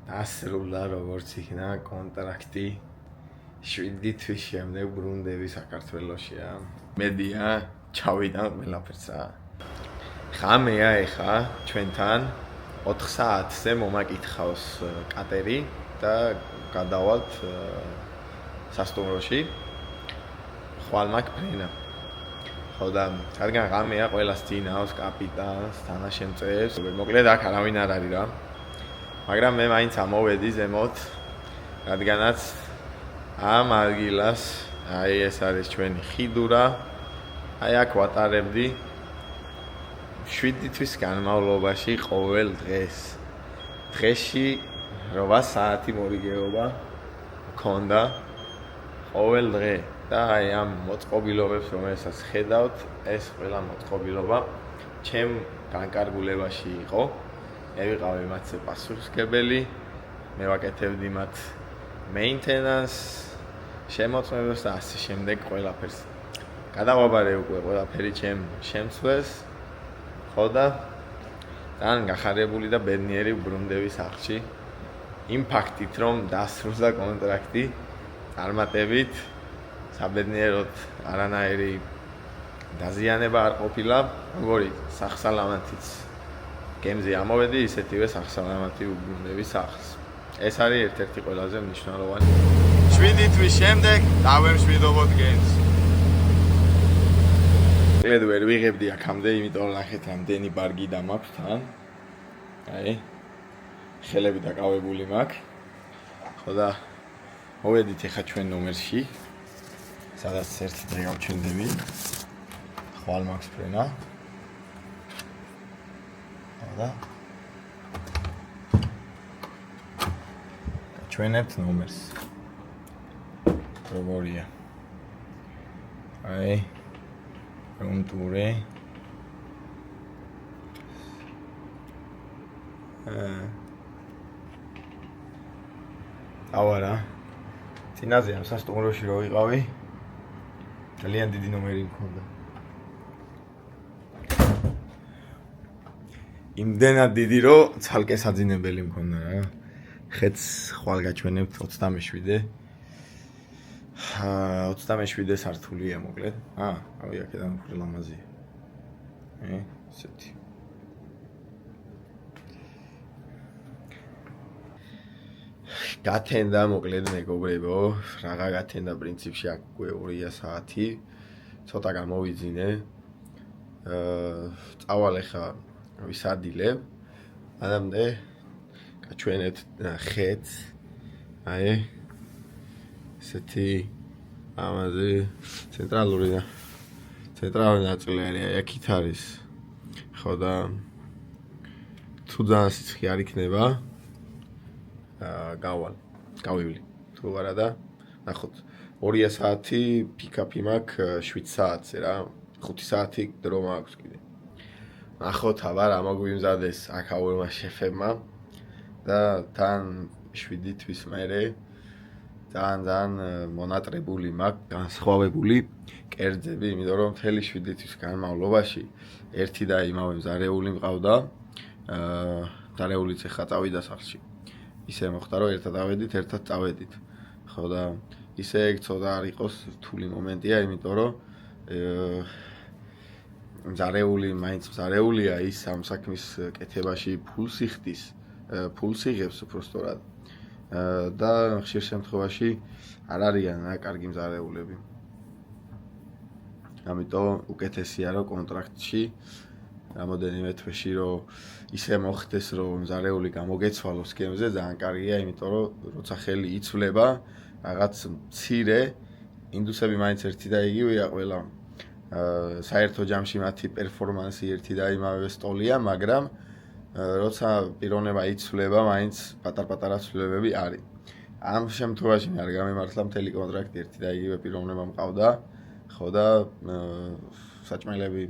დასრულდა როგორც იქნა კონტრაქტი 7 თვის შემდეგ ბრუნდები საქართველოშია. მედია ჩავიდა ყველაფერსა. ხამეა ეხა ჩვენთან 4 საათზე მომაკითხავს კატერი და გადავალთ სასტუმროში. ხვალ მაქვს ფრენა. ხო და რადგან ღამეა ყველას ძინავს კაპიტანს, თანაშემწეებს. მოკლედ აქ არავინ არ არის რა. მაგრამ მე მაინც ამოვედი ზემოთ, რადგანაც ამ ადგილას, აი ეს არის ჩვენი ხიდურა. აი აქ ვატარებდი 7 თვის განმავლობაში ყოველ დღეს. დღეში 8 საათი მორიგეობა მქონდა ყოველ დღე. და აი ამ მოწყობილობებს რომელსაც ხედავთ, ეს ყველა მოწყობილობა ჩემ განკარგულებაში იყო. მე ვიყავი მათზე პასუხისმგებელი, მე ვაკეთებდი მათ maintenance, შემოწმებას და ასე შემდეგ ყველაფერს. გადავაბარე უკვე ყველაფერი ჩემ შემცვლელს. ხო და ძალიან გახარებული და ბედნიერი ვბრუნდები სახლში. იმ ფაქტით, რომ დასრულდა კონტრაქტი წარმატებით. საბედნიეროდ არანაირი დაზიანება არ ყოფილა, როგორი სახსალამათიც გემზე ამოვედი, ისეთივე სახსალამათი ვბრუნდები სახლს. ეს არის ერთ-ერთი ყველაზე მნიშვნელოვანი. 7 თვის შემდეგ დავემშვიდობოთ გემს. კლედ ვერ ვიღებდი აქამდე, იმიტომ რომ ნახეთ რამდენი ბარგიდა მაქვს თან. აი, ხელები დაკავებული მაქვს. ხო და მოვედით ეხა ჩვენ ნომერში. სადაც ერთი დღე გავჩენდები. ხვალ მაქვს ფრენა. და ჩვენებთ ნომერს. როგორია? აი, რომტურე. ავარა. წინაზე ამ სასტუმროში რო ვიყავი, ძალიან დიდი ნომერი მქონდა. იმდენად დიდი, რომ ცალკე საძინებელი მქონდა რა. ხეთს ხვალ გაჩვენებთ 27. 27 სართულია მოკლედ. რავი აქედან უფრო ლამაზია. ესეთი. გათენდა მოკლედ მეგობრებო, რაღა გათენდა პრინციპში აქ უკვე 2 საათი. ცოტა გამოვიძინე. წავალ ახლა ვისადილებ. მანამდე გაჩვენებთ ხეთს. აი ესეთი ამაზე ცენტრალური ნაწილი არის, აი აქ არის. ხო და თუ ძალიან სიცხე არ იქნება, გავივლი. თუ არა და ნახოთ 2 საათი პიკაპი მაქვს 7 საათზე რა. 5 საათი დრო მაქვს კიდე. ნახოთ აბა რა მოგვიმზადეს აქაურმა შეფებმა და თან 7 თვის მერე ძალიან მონატრებული მაქვს, განსხვავებული კერძები, იმიტომ რომ მთელი 7 თვის განმავლობაში ერთი და იმავე მზარეული მყავდა. მზარეულიც ახლა წავიდა სახლში. ისე მოხდა რომ ერთად ავედით, ერთად წავედით. ხო და ისე ცოტა არ იყოს რთული მომენტია, იმიტომ რომ მზარეული მაინც მზარეულია, ის ამ საქმის კეთებაში ფულს იხდის, ფულს იღებს უბრალოდ. და ხშირ შემთხვევაში არ არიან კარგი მზარეულები. ამიტომ უკეთესია რომ კონტრაქტში რამოდენიმე თვეში რომ ისე მოხდეს რომ მზარეული გამოგეცვალოს გემზე, ძალიან კარგია, იმიტომ რომ როცა ხელი იცვლება, რაღაც მცირე ინდუსები მაინც ერთი და იგივეა ყველა. საერთო ჯამში მათი პერფორმანსი ერთი და იმავე სტოლია, მაგრამ როცა პიროვნება იცვლება, მაინც პატარ-პატარა ცვლილებები არის. ამ შემთხვევაში მე არ გამემართლა მთელი კონტრაქტი ერთი და იგივე პიროვნება მყავდა. ხო და საჭმელები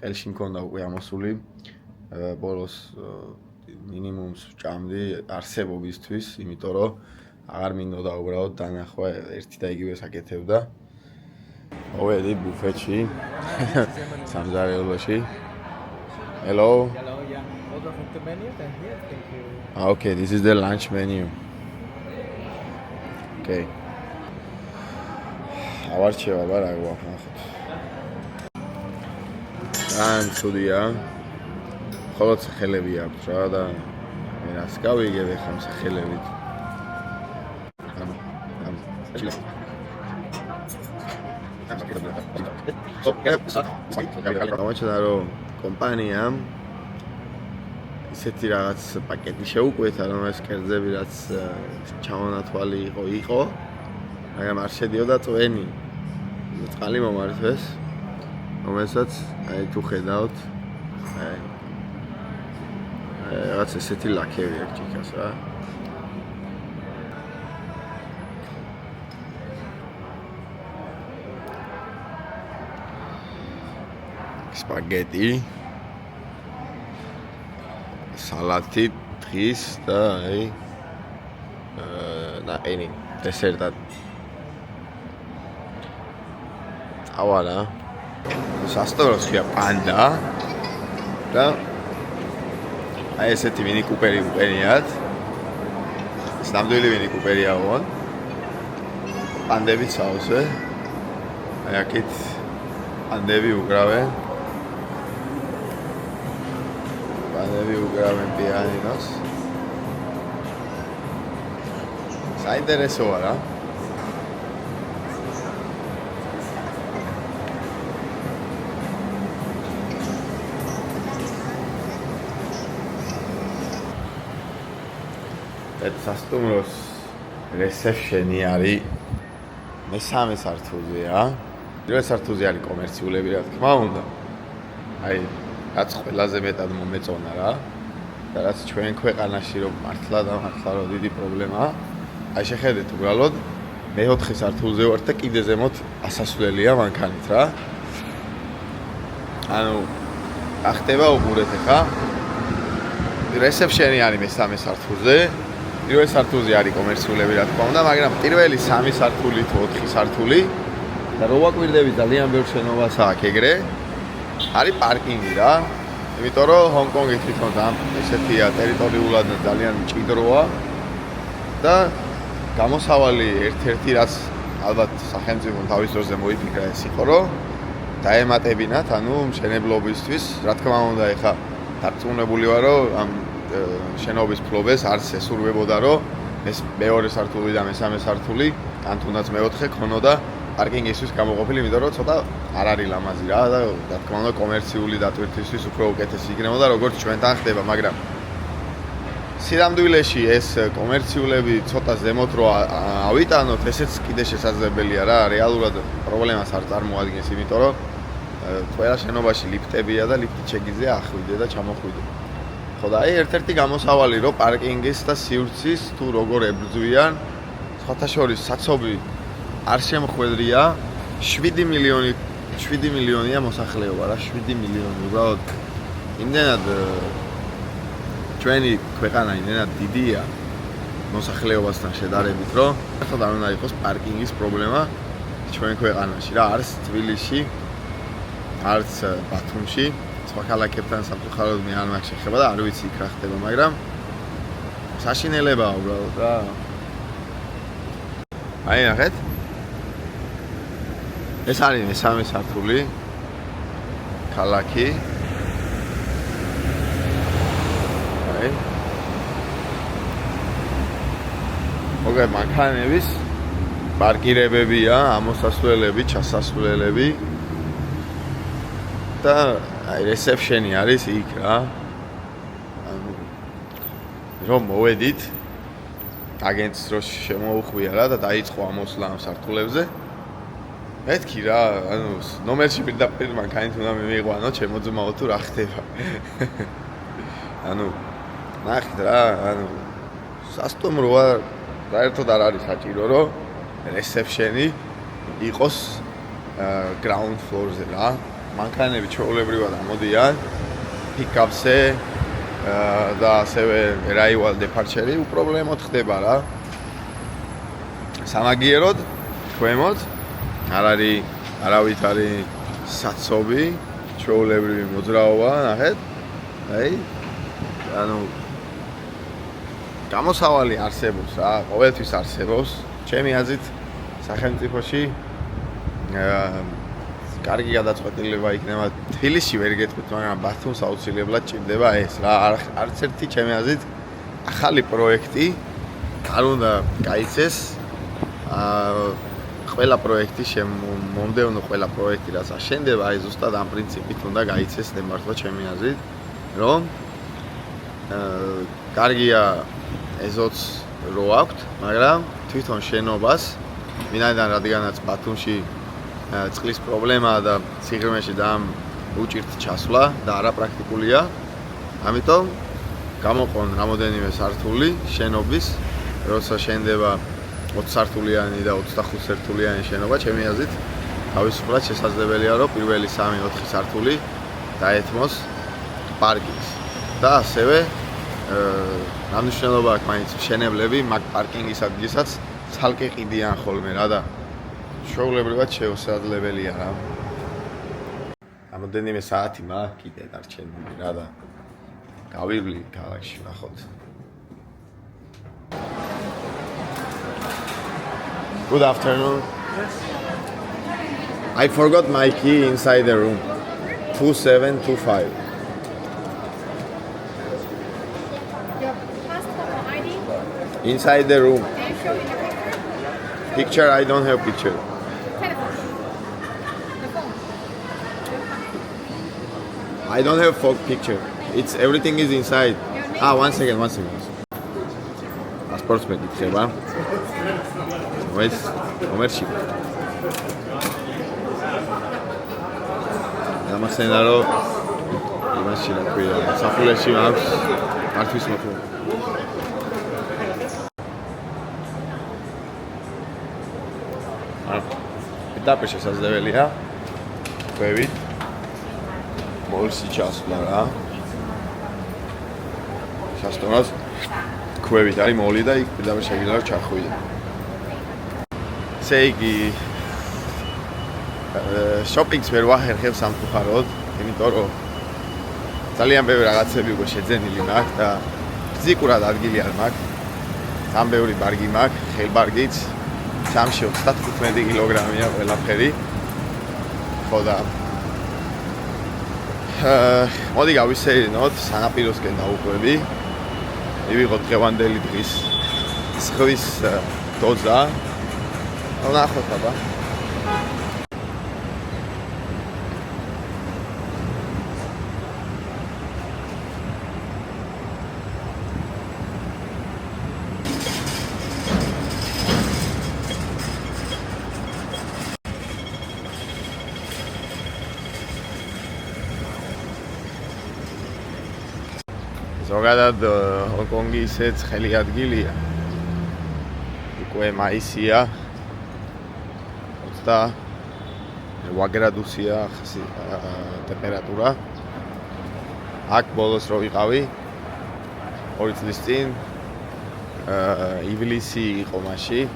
ყელში მქონდა უკვე ამოსული. ბოლოს მინიმუმს ვჭამდი არსებობისთვის, იმიტომ რომ აღარ მინდოდა უბრალოდ დანახვა ერთი და იგივე საკეთებდა. მოვედი ბუფეტში სამზარეულოში. Hello. Hello, yeah. Order from the menu, then here, thank you. Okay, this is the lunch menu. Okay. ავარჩევა რა გვაქვს ნახოთ. ან ცუდია. ხოლო სახელები აქვს რა და მე რას გავიგებ ახლა სახელებით. გამაჩნდა რომ კომპანიამ ისეთი რაღაც პაკეტი შეუკვეთა რომ ეს კერძები რაც ჩამონათვალი იყო მაგრამ არ შედიოდა წვენი წყალი მომართვეს რომელსაც აი თუ ხედავთ აი რაღაც ესეთი ლაქები აქვს ჭიქას რა სპაგეტი салати დღის და აი ნაყინი დესერტად ავალა სასტოროს ხია პანდა და აი ესეთი მინი კუპერი უყენიათ ეს ნამდვილი მინი კუპერია ვონ პანდები საუზე აი აქეთ პანდები უკრავენ pianinos. საინტერესოა რა. ეს სასტუმროს რეცეფშენი არის მესამე სართულზეა. პირველ სართულზე არის კომერციულები რა თქმა უნდა. აი რაც ყველაზე მეტად მომეწონა რა და რაც ჩვენ ქვეყანაში რომ მართლა რომ დიდი პრობლემაა აი შეხედეთ უბრალოდ მე-4 სართულზე ვარ და კიდე ზემოთ ასასვლელია მანქანით რა ანუ ახტება უყურეთ ხა რეცეფშენი არის მე-3 სართულზე პირველ სართულზე არის კომერციულები რა თქმა უნდა მაგრამ პირველი 3 სართული თუ 4 სართული და რო ვაკვირდები ძალიან ბევრ შენობას აქვს ეგრე არის პარკინგი რა. იმიტომ რომ ჰონკონგი თვითონ ესეთია ტერიტორიულად ძალიან მჭიდროა და გამოსავალი ერთ-ერთი რაც ალბათ სახელმწიფომ თავის დროზე მოიფიქრა ეს იყო რომ დაემატებინათ ანუ მშენებლობისთვის რა თქმა უნდა ეხა დარწმუნებული ვარ რომ ამ შენობის ფლობეს არც ესურვებოდა რომ ეს მეორე სართული და მე-3 სართული ან თუნდაც მე-4 ქონოდა პარკინგისთვის გამოყოფილი, იმიტომ რომ ცოტა არ არის ლამაზი რა და რა თქმა უნდა კომერციული დატვირთვისთვის უფრო უკეთესი იქნებოდა როგორც ჩვენთან ხდება, მაგრამ სინამდვილეში ეს კომერციულები ცოტა ზემოთ რო ავიტანოთ, ესეც კიდე შესაძლებელია რა, რეალურად პრობლემას არ წარმოადგენს, იმიტომ რომ ყველა შენობაში ლიფტებია და ლიფტით შეგიძლია ახვიდე და ჩამოხვიდე. ხო და აი ერთ-ერთი გამოსავალი რომ პარკინგის და სივრცის თუ როგორ ებრძვიან, სხვათა შორის საცობი არ შემხვედრია 7 მილიონია მოსახლეობა რა 7 მილიონი უბრალოდ იმდენად ჩვენი ქვეყანა იმდენად დიდია მოსახლეობასთან შედარებით რომ ახლა არ უნდა იყოს პარკინგის პრობლემა ჩვენ ქვეყანაში რა არც თბილისში არც ბათუმში სხვა ქალაქებთან სამწუხაროდ მე არ მაქვს შეხება და არ ვიცი იქ რა ხდება მაგრამ საშინელებაა უბრალოდ რა აი ნახეთ ეს არის მე-3 სართული ქალაქი აი მოგე მანქანების პარკირებებია ამოსასვლელები ჩასასვლელები და აი რეცეფშენი არის იქ რა ანუ რომ მოვედით აგენტს რო შემოუხვია რა და დაიწყო ამოსვლა ამ სართულებზე მეთქი რა, ანუ ნომერში პირდაპირ მანქანით უნდა მივიყვანო, ჩემო ძმაო თუ რა ხდება. ანუ ნახეთ რა, ანუ სასტუმროა საერთოდ არ არის საჭირო, რომ რეცეფშენი იყოს ground floor-ზე რა. მანქანები ჩვეულებრივად ამოდიან pick-up-ზე და ასევე arrival departure-ი უპრობლემოდ ხდება რა. სამაგიეროდ ქვემოთ არ არის არავით არის საცობი ჩვეულებრივი მოძრაობა ნახეთ აი ანუ გამოსავალი არსებობს რა, ყოველთვის არსებობს. ჩემი აზრით სახელმწიფოში კარგი გადაწყვეტილება იქნება. თბილისში ვერ გეტყვით, მაგრამ ბათუმს აუცილებლად ჭირდება ეს რა. არც ერთი ჩემი აზრით ახალი პროექტი არ უნდა გაიცეს. ყველა პროექტი მომდევნო ყველა პროექტი რაც აშენდება, აი ზუსტად ამ პრინციპით უნდა გაიცეს ნებართვა ჩემი აზრით, რომ კარგია ეზოც რო აქვთ, მაგრამ თვითონ შენობას ვინაიდან რადგანაც ბათუმში წყლის პრობლემაა და სიღრმეში ძალიან უჭირთ ჩასვლა და არაპრაქტიკულია, ამიტომ გამოყონ რამოდენიმე სართული შენობის, როცა შენდება 20 სართულიანი და 25 სართულიანი შენობა, ჩემი აზრით თავისუფლად შესაძლებელია, რომ პირველი 3-4 სართული დაეთმოს პარკინგს. და ასევე რა მნიშვნელობა აქვს მაინც მშენებლები მაგ პარკინგის ადგილსაც ცალკე ყიდიან ხოლმე რა და ჩვეულებრივად შეუსაძლებელია რა. რამოდენიმე საათი მაქვს კიდე დარჩენილი რა და გავივლი ქალაქში ნახოთ. Good afternoon. I forgot my key inside the room. 2725. Your passport or ID? Inside the room. Can you show me the picture? Picture, I don't have picture. Telephone. The phone. I don't have picture. It's everything is inside. Your name? One second. Passport me გითხება. ეს კომერცი. გამახსენდა რომ იმაში რა ქვია, საფულეში აქვს მართვის მოთხოვნა. ეტაპი შესაძლებელია. ხვევით. მოლში ჩასვლა რა. სასტომას ხვევით არის მოლი და იქ პირდაპირ შეგიძლია ჩახვიდე. ესე იგი შოპინგს ვერ ვახერხებ სამწუხაროდ, იმიტომ რომ ძალიან ბევრი რაღაცები უკვე შეძენილი მაქვს და ფიზიკურად ადგილი არ მაქვს. ძალიან ბევრი ბარგი მაქვს, ხელბარგიც, სამში 35 კილოგრამია ყველაფერი. ხო და მოდი გავისეირნოთ, სანაპიროსკენ დავუყვები. მივიღოთ დღევანდელი დღის ზღვის დოზა. ნახოთ აბა. ზოგადად ჰონკონგი ისეთ ხელი ადგილია. უკვე მაისია. 28 გრადუსია ტემპერატურა. აქ ბოლოს რო ვიყავი 2 წლის წინ ივლისი იყო მაშინ,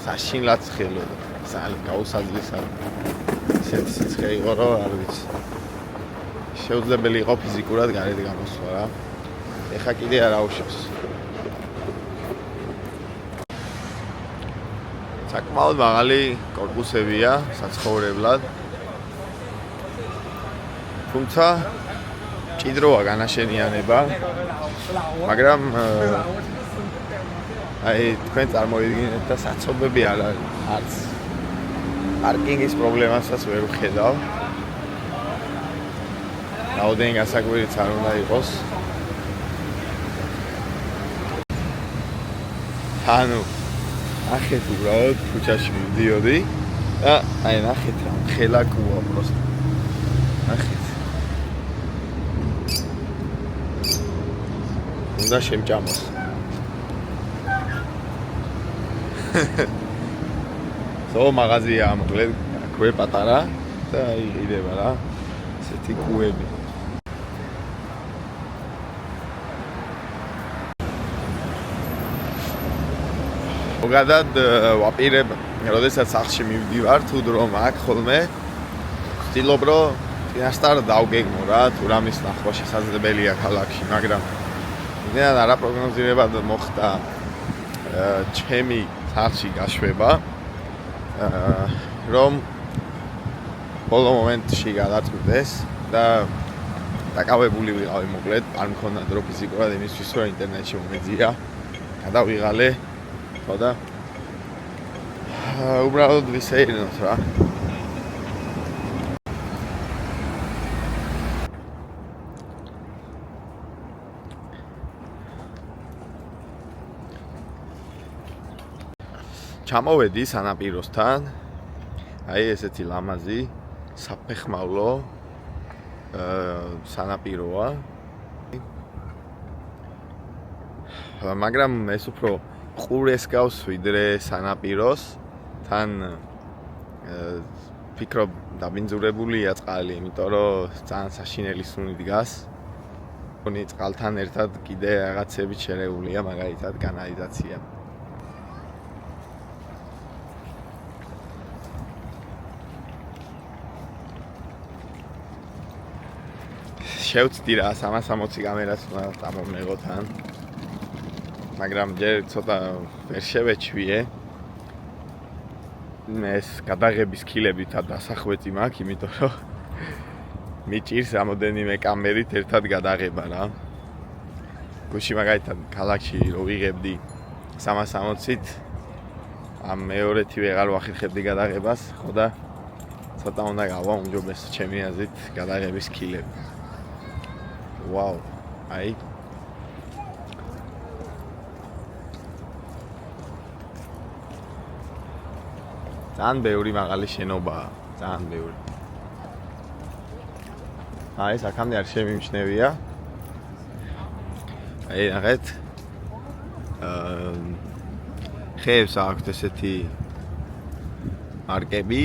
საშინლად ცხელოდა. ძალიან გაუსაძლისა. ისეთი სიცხე იყო, რომ არ ვიცი. შეუძლებელი იყო ფიზიკურად გარეთ გამოსვლა რა. ეხა კიდე არ აუშვებს. საკმაოდ მაღალი კორპუსებია საცხოვრებლად. თუმცა ჭიდროა განაშენიანება, მაგრამ აი თქვენ წარმოიდგინეთ და საცობები არ არის. არც პარკინგის პრობლემასაც ვერ ვხედავ. რაოდენი გასაკვირიც არ უნდა იყოს. ანუ ახეთ უბრალოდ ქუჩაში მივდიოდი და აი ნახეთ რა ხელა კუა просто. ნახეთ. უნდა შემჭამოს. ზო მაღაზია მოკლედ ქვე პატარა და იყიდება რა. ესეთი კუები. ზოგადად ვაპირებ, როდესაც სახლში მივდივარ, თუ დრო მაქვს ხოლმე, ვცდილობ რომ წინასწარ დავგეგმო რა, თუ რამის ნახვა შესაძლებელია ქალაქში, მაგრამ წინათ არაპროგნოზირებად მოხდა ჩემი სახლში გაშვება, რომ ბოლო მომენტში გადაწყვიტეს და დაკავებული ვიყავი მოკლედ, არ მქონდა დრო ფიზიკურად იმისთვის, რომ ინტერნეტში მომეძია, გადავიღალე, ხო და უბრალოდ ვისეირნოთ რა. ჩამოვედი სანაპიროსთან, აი ესეთი ლამაზი, საფეხმავლო სანაპიროა. მაგრამ ეს უფრო ყურეს გავს ვიდრე სანაპიროს, თან ფიქრობ დაბინძურებულია წყალი, იმიტომ რომ ძალიან საშინელი სუნი დგას. წყალთან ერთად კიდე რაღაცები შერეულია, მაგალითად კანალიზაცია. შევწდი რა 360 კამერას უნდა წამომეღო თან. მაგრამ ჯერ ცოტა ვერ შევეჩვიე. ეს გადაღების ქილებითად დასახვეწი მაქვს, იმიტომ რომ მიჭირს რამოდენიმე კამერით ერთად გადაღება რა. გუში მაგალითად ქალაქში რო ვიღებდი 360-ით, ამ მეორეთი ვეღარ ვახერხებდი გადაღებას, ხო და ცოტა უნდა გავაუმჯობესო ჩემი აზრით გადაღების ქილები. ვაუ, აი ძალიან ბევრი მაღალი შენობაა, ძალიან ბევრი. აი, აქამდე არ შემიმჩნევია. აი, ნახეთ. ხეებს აქვს ესეთი მარკები,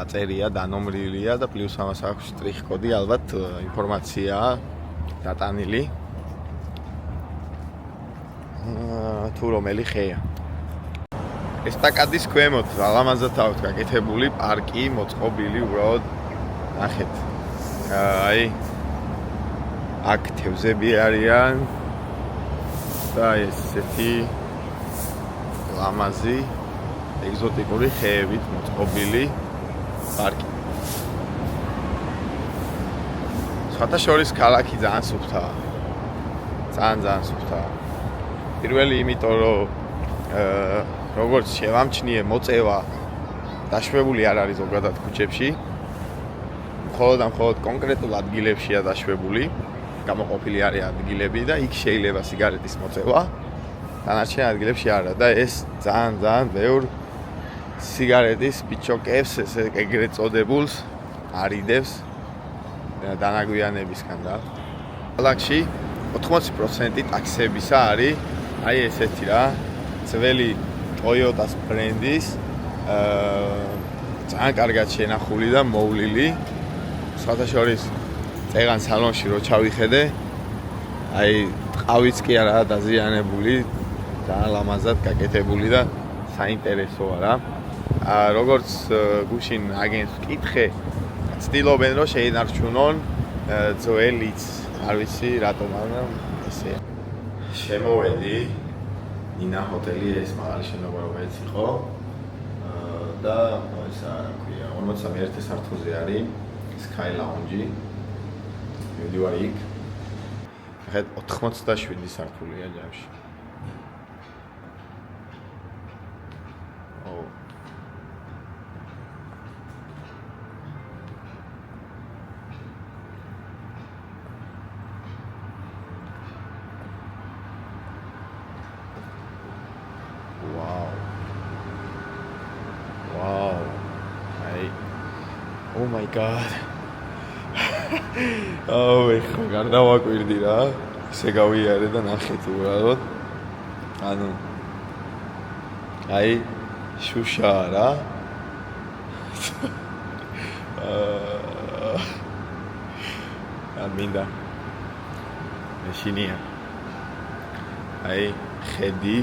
აწერია, დანომრილია და პლუს ამას აქვს შტრიხ-კოდი, ალბათ ინფორმაციაა დატანილი. თუ რომელი ხეა. ესტაკადის ქვემოთ ლამაზად აქვს გაკეთებული პარკი, მოწყობილი უბრალოდ ნახეთ. აი აქ თევზები არიან და ესეთი ლამაზი ეგზოტიკური ხეებით მოწყობილი პარკი. სხვათა შორის ქალაქი ძალიან სუფთაა. ძალიან სუფთაა. პირველი იმიტომ რომ როგორც შევამჩნიე, მოწევა დაშვებული არ არის ზოგადად ქუჩებში. მხოლოდ კონკრეტულ ადგილებშია დაშვებული, გამოყოფილი არის ადგილები და იქ შეიძლება სიგარეტის მოწევა. დანარჩენ ადგილებში არა და ეს ძალიან ბევრ სიგარეტის პიჩოკებს, ესე ეგრეთ წოდებულს არიდებს დანაგვიანებისგან რა. ქალაქში 80% ტაქსებისა არის აი ესეთი რა, ძველი Toyota's ბრენდის ძალიან კარგად შენახული და მოვლილი. სხვათა შორის წეღან სალონში რო ჩავიხედე, აი ყავიც კი არა დაზიანებული, ძალიან ლამაზად გაკეთებული და საინტერესოა რა. როგორც გუშინ აგენს ვკითხე, ცდილობენ რომ შეინარჩუნონ ძველიც, არ ვიცი რატომ, მაგრამ ესეა. შემოვედი ინა ჰოტელი, ეს მაღალი შენობა რომელიც იყო და ეს რა ქვია 51 სართულზე არის Sky Lounge. მივდივარ იქ. ახლა 87 სართულია ჯამში. Wow. Hey. Oh my god. ეხლა გარდავაკვირდი რა. ისე გავიარე და ნახეთ უბრალოდ. ანუ აი შუშა რა. მინდა. მეშინია. აი ხედი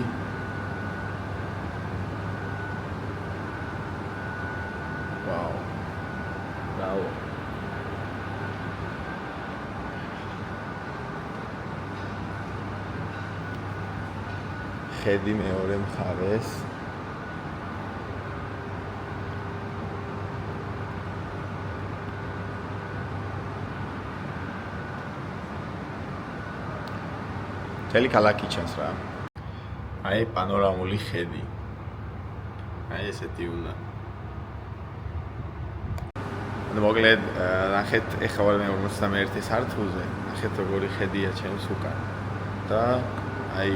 ხედი მეორე მხარეს. მთელი ქალაქი ჩანს რა. აი პანორამული ხედი. აი ესეთი უნდა. მოკლედ ნახეთ ეხლა ვარ მე 51 სართულზე. ნახეთ როგორი ხედია ჩემს უკან. და აი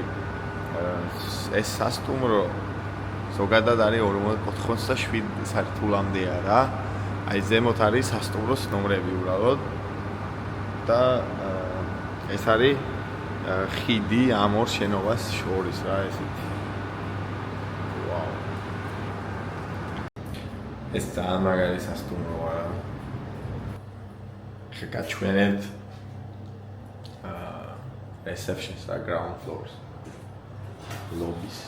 ეს სასტუმრო ზოგადად არის 87 სართულამდეა რა. აი ზემოთ არის სასტუმროს ნომრები უბრალოდ. და ეს არის ხიდი ამ ორ შენობას შორის რა ესეთი. ვაუ. ეს ძალიან მაგარი სასტუმროა რა. ხე გაჩვენებთ receptions და ground floors. lobbies.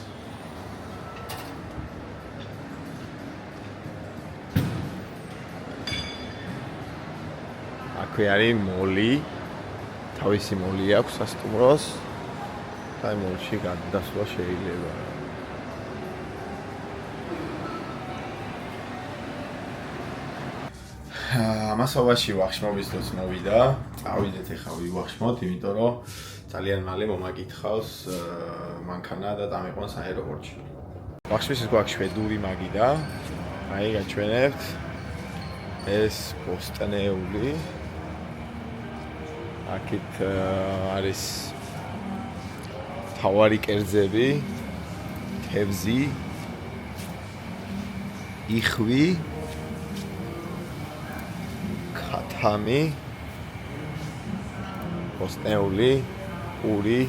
აქვე არის მოლი. თავისი მოლი აქვს სასტუმროს. და მოლში გადასვლა შეიძლება. ამასობაში ვახშმობის დროს მოვიდა. წავიდეთ ახლა ვივახშმოთ, იმიტომ რომ ძალიან მალე მომაკითხავს მანქანა და დამიყვანს აეროპორტში. ვახშმის გვაქვს შვედური მაგიდა. აი გაჩვენებთ. ეს ბოსტნეული. აქეთ არის თავარი კერძები, თევზი, იხვი, ქათამი, ბოსტნეული, პური,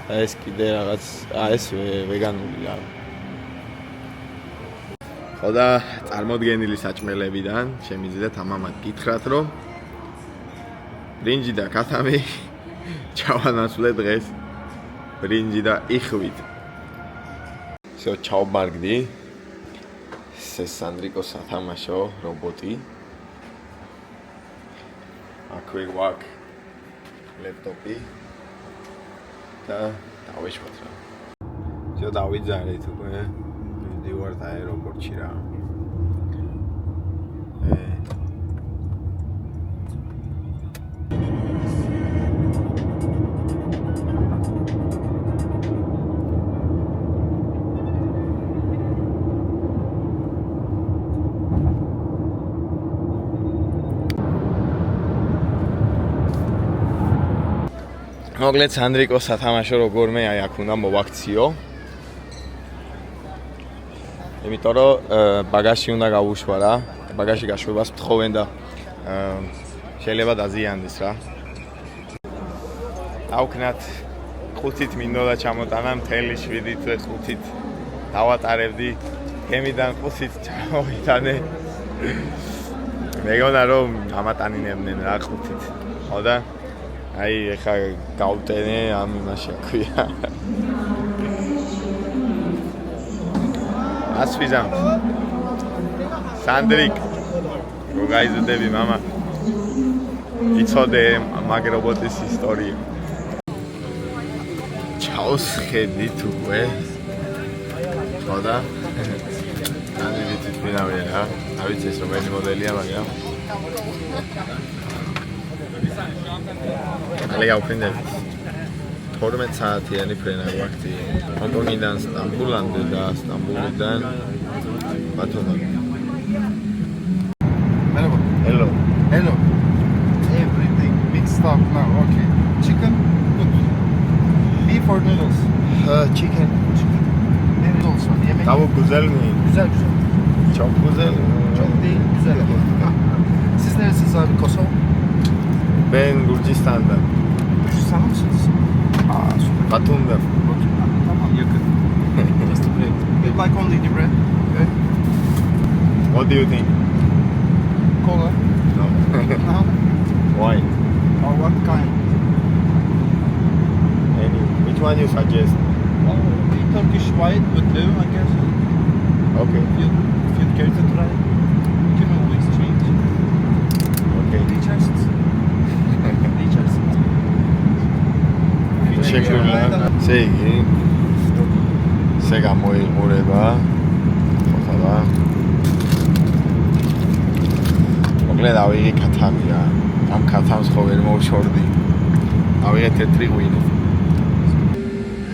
ეს კიდე რაღაც, ეს ვეგანული რა. ხოდა წარმოდგენილი საჭმელებიდან შემიძლიათ ამამად გითხრათ, რომ ბრინჯი და ქათამი ჩავანაცვლე დღეს ბრინჯი და იხვით. всё ჩავბარგდი. ეს სანდრიკოს სათამაშო რობოტი. აქვე გვაქვს ლეპტოპი და დავეშვათ რა. всё დავიძარეთ უკვე. მივდივართ აეროპორტში რა. მოკლედ სანდრიკოს სათამაშო როგორმე აი აქ უნდა მოვაქციო. იმიტომ რომ ბაგაჟი უნდა გავუშვა რა. ბაგაჟი გაშვებას მთხოვენ და შეიძლება დაზიანდეს რა. დავქნათ 5-ით მინდოდა ჩამოტანა მთელი 7-ით 5-ით დავატარებდი. გემიდან 5-ით ჩამოვიტანე. მეგონა რომ ამატანინებდნენ რა 5-ით. ხოდა აი ეხა გავტენე ამ იმაში აქვია. ასვიზამ. სანდრიკ. გოგაიზდები мама. იცოდე მაგ რობოტის ისტორია. ჩაოს ხედით უკვე. ხოდა სანდრიკი თვითმფრინავია რა. არ ვიცი ეს რომელი მოდელია, მაგრამ ალე გავფრინდებით. 12 საათიანი ფრენა გვაქვს. ჰონკონგიდან სტამბულამდე და სტამბულიდან ბათუმამდე. Hello. Hello. Everything mixed up now. Okay. Chicken. Good. Beef or noodles? Chicken. Noodles var. Yemek. Tavuk güzel mi? Güzel güzel. Çok güzel. Çok değil. Güzel. Siz neresiniz abi? Kosova? Ben Gürcistan'da. Gürcistan mısınız? Aa süper. Batum'da. Tamam yakın. Just a break. We like only the bread. Okay. What do you think? Cola. No. No. Why? Or what kind? Which one you suggest? Maybe Turkish white with blue, I guess. Okay. If you care to try, you can always change. Okay. Değişersiniz. Değişersiniz. Teşekkürler. Sevgi. გამოიყურება. ხოთალა. მოკლედ ავიღე ქათამი რა. ამ ქათამს ხო ვერ მოვშორდი. ავიღე თეთრი ღვინო.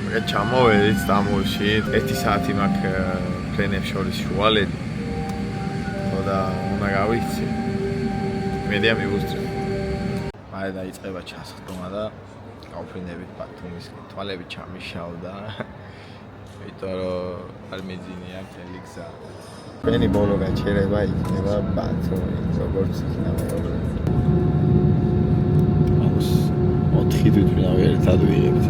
მე ჩამოვედი სტამბოლში 1 საათი მაქვს ფრენებს შორის შუალედი. ხოდა უნდა გავიქცე. მედია მივუსწრე. მალე დაიწყება ჩასხდომა და გავფრინდებით ბათუმისკენ. თვალები ჩამიშავდა. იმიტომ რომ არ მეძინია მთელი გზა. მენი ბოლო გაჩერება იქნება ბათუმი, როგორც იქნება მეორე. აუს 4 თვითონ ერთად ვიღებთ.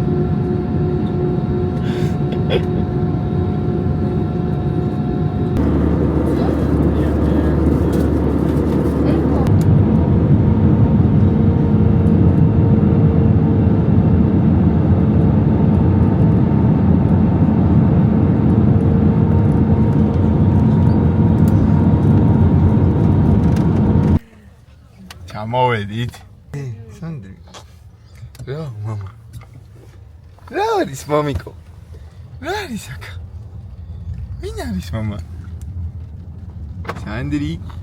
ჩამოვედით. სანდრი. რა მამა. რა არის მამიკო? რა არის აქ? ვინ არის მამა? სანდრი.